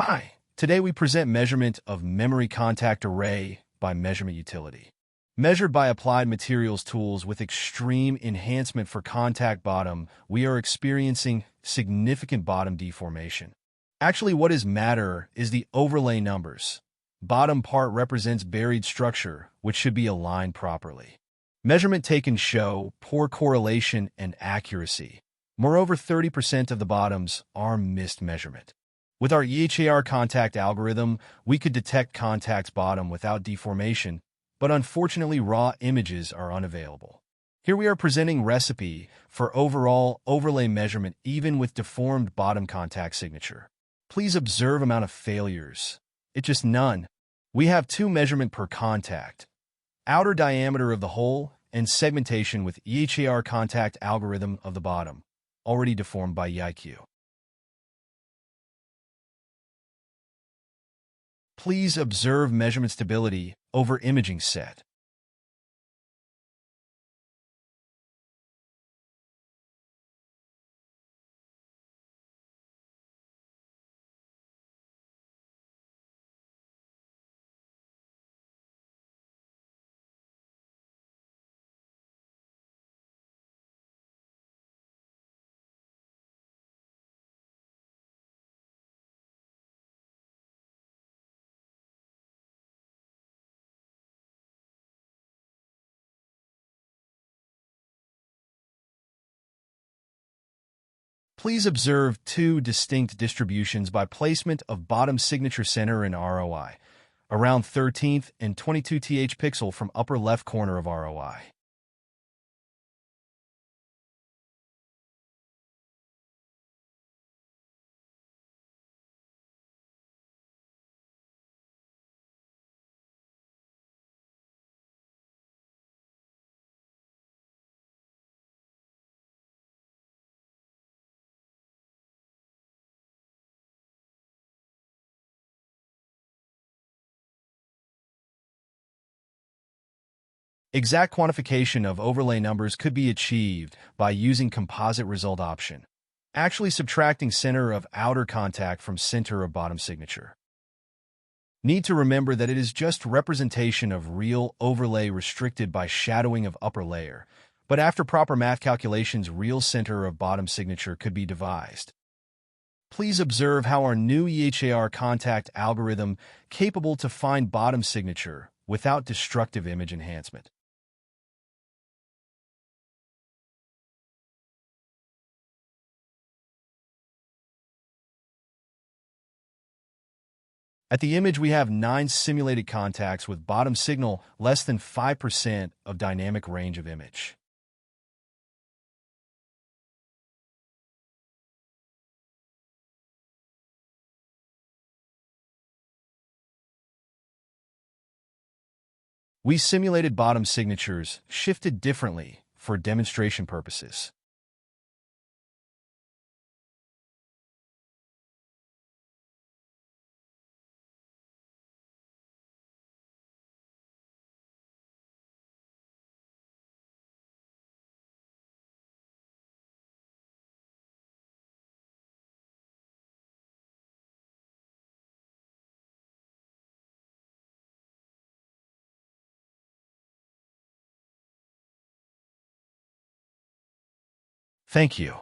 Hi, today we present measurement of memory contact array by measurement utility. Measured by applied materials tools with extreme enhancement for contact bottom, we are experiencing significant bottom deformation. Actually, what is matter is the overlay numbers. Bottom part represents buried structure, which should be aligned properly. Measurement taken show poor correlation and accuracy. Moreover, 30% of the bottoms are missed measurement. With our EHAR contact algorithm, we could detect contact's bottom without deformation, but unfortunately raw images are unavailable. Here we are presenting recipe for overall overlay measurement even with deformed bottom contact signature. Please observe amount of failures. It's just none. We have 2 measurement per contact. Outer diameter of the hole and segmentation with EHAR contact algorithm of the bottom, already deformed by EIQ. Please observe measurement stability over imaging set. Please observe 2 distinct distributions by placement of bottom signature center in ROI, around 13th and 22th pixel from upper left corner of ROI. Exact quantification of overlay numbers could be achieved by using composite result option, actually subtracting center of outer contact from center of bottom signature. Need to remember that it is just representation of real overlay restricted by shadowing of upper layer, but after proper math calculations, real center of bottom signature could be devised. Please observe how our new EHAR contact algorithm capable to find bottom signature without destructive image enhancement. At the image, we have 9 simulated contacts with bottom signal less than 5% of dynamic range of image. We simulated bottom signatures shifted differently for demonstration purposes. Thank you.